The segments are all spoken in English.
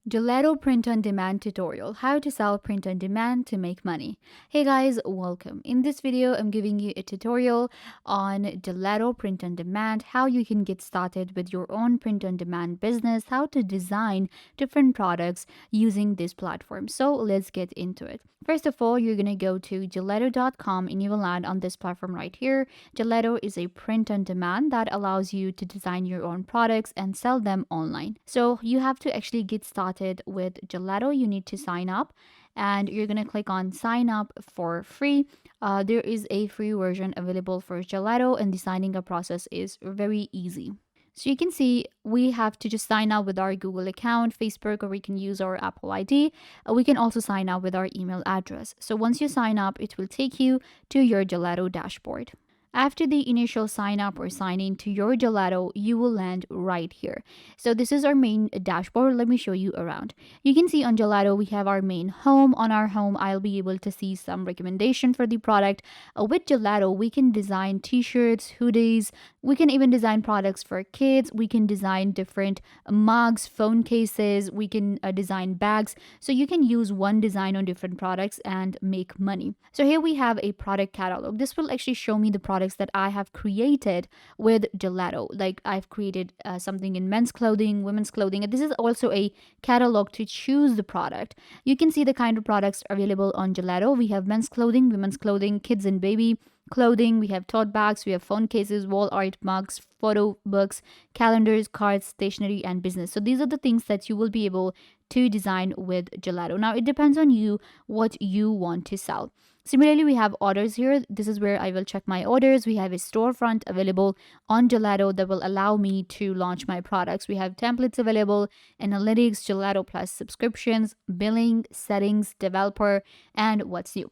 Gelato Print on Demand tutorial, how to sell print on demand to make money. Hey guys, welcome. In this video, I'm giving you a tutorial on Gelato Print on Demand, how you can get started with your own print on demand business, how to design different products using this platform. So let's get into it. First of all, you're going to go to gelato.com and you will land on this platform right here. Gelato is a print on demand that allows you to design your own products and sell them online. So you have to actually get started with Gelato. You need to sign up and you're going to click on sign up for free. There is a free version available for Gelato and the signing up process is very easy. So you can see we have to just sign up with our Google account, Facebook, or we can use our Apple ID. We can also sign up with our email address. So once you sign up, it will take you to your Gelato dashboard. After the initial sign up or sign in to your Gelato, you will land right here. So this is our main dashboard. Let me show you around. You can see on Gelato, we have our main home. On our home, I'll be able to see some recommendation for the product. With Gelato, we can design t-shirts, hoodies. We can even design products for kids. We can design different mugs, phone cases. We can design bags. So you can use one design on different products and make money. So here we have a product catalog. This will actually show me the products that I have created with Gelato. Like I've created something in men's clothing, women's clothing. And this is also a catalog to choose the product. You can see the kind of products available on Gelato. We have men's clothing, women's clothing, kids and baby clothing. We have tote bags, we have phone cases, wall art, mugs, photo books, calendars, cards, stationery, and business. So these are the things that you will be able to design with Gelato. Now it depends on you what you want to sell. Similarly, we have orders here. This is where I will check my orders. We have a storefront available on Gelato that will allow me to launch my products. We have templates available, analytics, Gelato Plus subscriptions, billing, settings, developer, and what's new.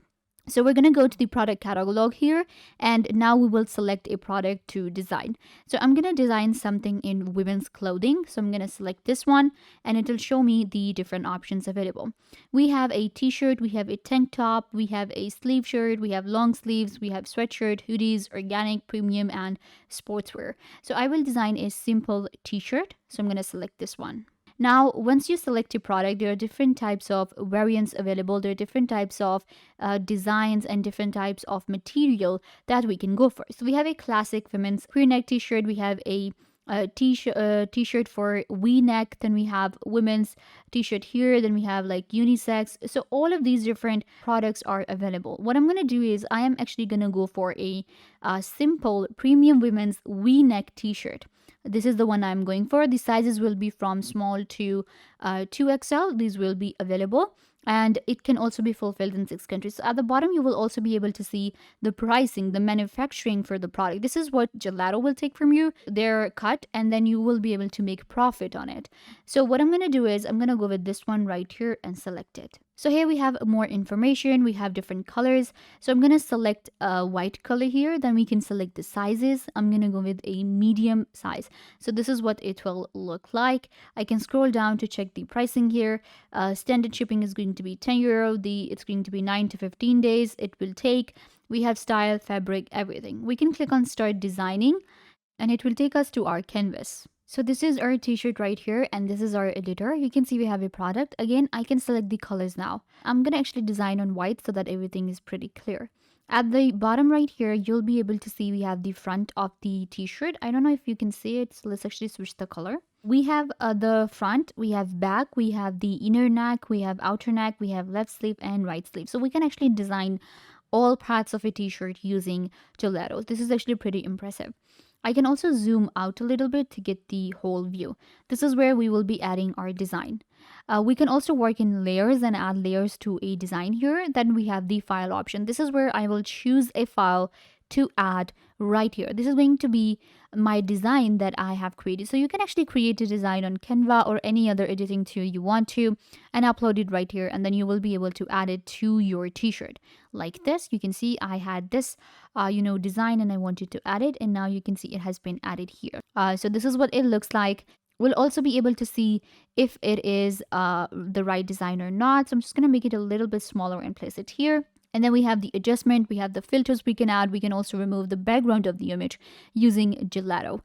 So we're going to go to the product catalog here and now we will select a product to design. So I'm going to design something in women's clothing. So I'm going to select this one and it will show me the different options available. We have a t-shirt, we have a tank top, we have a sleeve shirt, we have long sleeves, we have sweatshirt, hoodies, organic, premium, and sportswear. So I will design a simple t-shirt. So I'm going to select this one. Now, once you select your product, there are different types of variants available. There are different types of designs and different types of material that we can go for. So we have a classic women's crew neck t-shirt. We have a t-shirt for v-neck, then we have women's t-shirt here, then we have like unisex. So all of these different products are available. What I'm going to do is I am actually going to go for a simple premium women's v-neck t-shirt. This is the one I'm going for. The sizes will be from small to 2XL. These will be available and it can also be fulfilled in 6 countries. So at the bottom, you will also be able to see the pricing, the manufacturing for the product. This is what Gelato will take from you, their cut, and then you will be able to make profit on it. So what I'm going to do is I'm going to go with this one right here and select it. So here we have more information. We have different colors. So I'm going to select a white color here. Then we can select the sizes. I'm going to go with a medium size. So this is what it will look like. I can scroll down to check the pricing here. Standard shipping is going to be €10. It's going to be 9 to 15 days. It will take. We have style, fabric, everything. We can click on start designing and it will take us to our canvas. So this is our t-shirt right here and this is our editor. You can see we have a product. Again, I can select the colors now. I'm going to actually design on white so that everything is pretty clear. At the bottom right here, you'll be able to see we have the front of the t-shirt. I don't know if you can see it. So let's actually switch the color. We have the front, we have back, we have the inner neck, we have outer neck, we have left sleeve and right sleeve. So we can actually design all parts of a t-shirt using Gelato. This is actually pretty impressive. I can also zoom out a little bit to get the whole view. This is where we will be adding our design. We can also work in layers and add layers to a design here. Then we have the file option. This is where I will choose a file to add right here. This is going to be my design that I have created. So you can actually create a design on Canva or any other editing tool you want to and upload it right here. And then you will be able to add it to your t-shirt like this. You can see I had this, design and I wanted to add it. And now you can see it has been added here. So this is what it looks like. We'll also be able to see if it is the right design or not. So I'm just going to make it a little bit smaller and place it here. And then we have the adjustment, we have the filters we can add. We can also remove the background of the image using Gelato.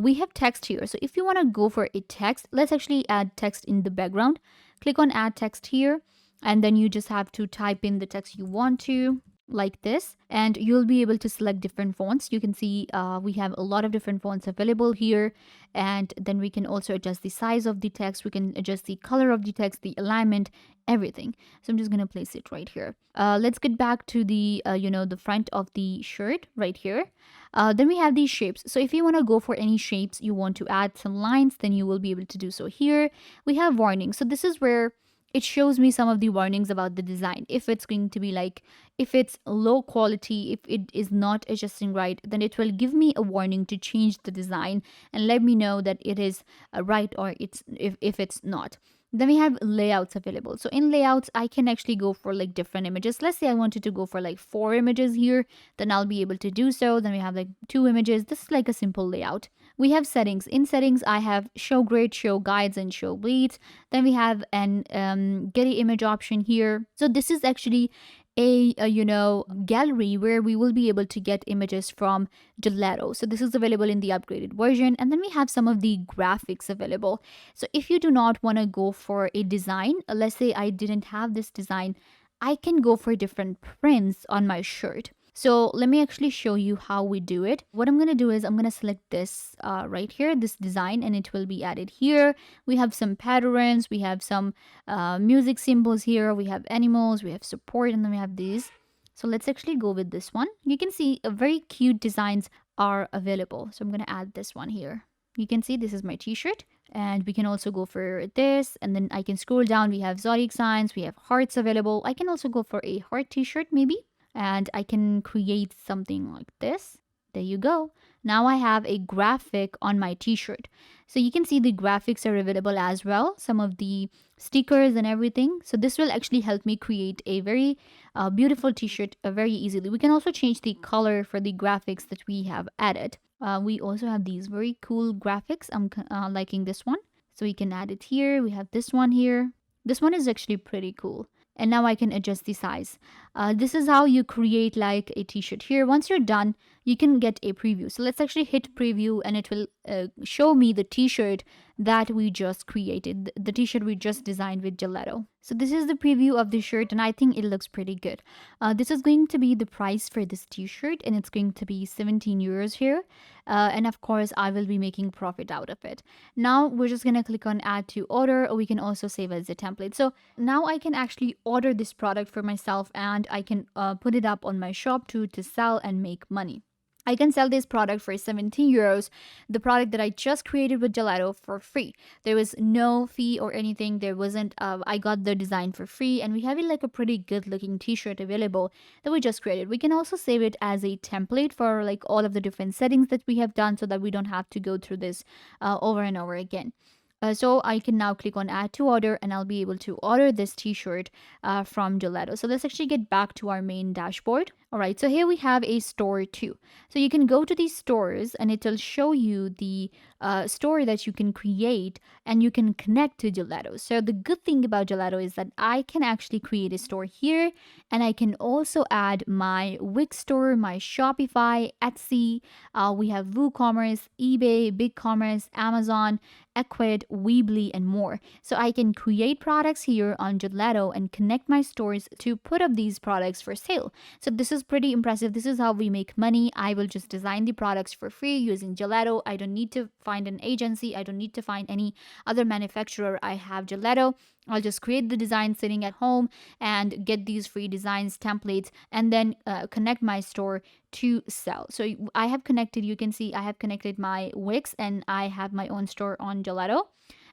We have text here. So if you want to go for a text, let's actually add text in the background. Click on add text here, and then you just have to type in the text you want to, like this, and you'll be able to select different fonts. You can see we have a lot of different fonts available here, and then we can also adjust the size of the text. We can adjust the color of the text, the alignment, everything. So I'm just going to place it right here. Let's get back to the the front of the shirt right here. Then we have these shapes. So if you want to go for any shapes, you want to add some lines, then you will be able to do so here. We have warning. So this is where it shows me some of the warnings about the design. If it's going to be like, if it's low quality, if it is not adjusting right, then it will give me a warning to change the design and let me know that it is right, or it's if it's not. Then we have layouts available. So in layouts, I can actually go for like different images. Let's say I wanted to go for like 4 images here, then I'll be able to do so. Then we have like 2 images. This is like a simple layout. We have settings. In settings, I have show grid, show guides, and show bleeds. Then we have an getty image option here. So this is actually a gallery where we will be able to get images from Gelato. So this is available in the upgraded version. And then we have some of the graphics available. So if you do not want to go for a design, let's say I didn't have this design, I can go for different prints on my shirt. So let me actually show you how we do it. What I'm going to do is I'm going to select this right here, this design, and it will be added here. We have some patterns, we have some music symbols here, we have animals, we have support, and then we have these. So let's actually go with this one. You can see very cute designs are available. So I'm going to add this one here. You can see this is my t-shirt, and we can also go for this, and then I can scroll down. We have zodiac signs, we have hearts available. I can also go for a heart t-shirt maybe, and I can create something like this. There you go. Now I have a graphic on my t-shirt. So you can see the graphics are available as well, some of the stickers and everything. So this will actually help me create a very beautiful t-shirt very easily. We can also change the color for the graphics that we have added. We also have these very cool graphics. I'm liking this one. So we can add it here. We have this one here. This one is actually pretty cool. And now I can adjust the size. This is how you create like a t-shirt here. Once you're done, you can get a preview. So let's actually hit preview, and it will show me the t-shirt that we just created, the t-shirt we just designed with Gelato. So this is the preview of the shirt, and I think it looks pretty good. This is going to be the price for this t-shirt, and it's going to be 17 euros here. And of course, I will be making profit out of it. Now we're just going to click on add to order, or we can also save as a template. So now I can actually order this product for myself, and I can put it up on my shop to sell and make money. I can sell this product for 17 euros, the product that I just created with Gelato, for free. There was no fee or anything. There wasn't, I got the design for free, and we have it like a pretty good looking t-shirt available that we just created. We can also save it as a template for like all of the different settings that we have done, so that we don't have to go through this over and over again. So I can now click on add to order, and I'll be able to order this t-shirt from Gelato. So let's actually get back to our main dashboard. All right, so here we have a store too. So you can go to these stores, and it will show you the store that you can create, and you can connect to Gelato. So the good thing about Gelato is that I can actually create a store here, and I can also add my Wix store, my Shopify, Etsy. We have WooCommerce, eBay, BigCommerce, Amazon, Ecwid, Weebly, and more. So I can create products here on Gelato and connect my stores to put up these products for sale. So this is pretty impressive. This is how we make money. I will just design the products for free using Gelato. I don't need to find an agency. I don't need to find any other manufacturer. I have Gelato. I'll just create the design sitting at home and get these free designs, templates, and then connect my store to sell. So I have connected, you can see I have connected my Wix, and I have my own store on Gelato.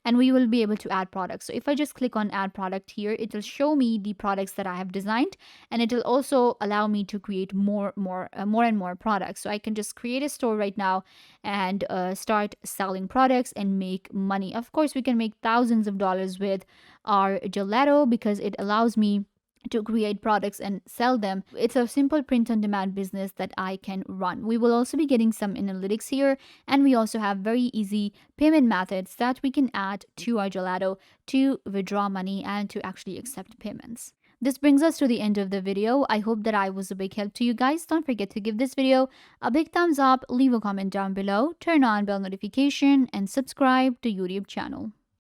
And we will be able to add products. So if I just click on add product here, it will show me the products that I have designed, and it will also allow me to create more and more products. So I can just create a store right now and start selling products and make money. Of course, we can make thousands of dollars with our Gelato because it allows me to create products and sell them. It's a simple print on demand business that I can run. We will also be getting some analytics here, and we also have very easy payment methods that we can add to our Gelato to withdraw money and to actually accept payments. This brings us to the end of the video. I hope that I was a big help to you guys. Don't forget to give this video a big thumbs up, leave a comment down below, turn on bell notification, and subscribe to YouTube channel.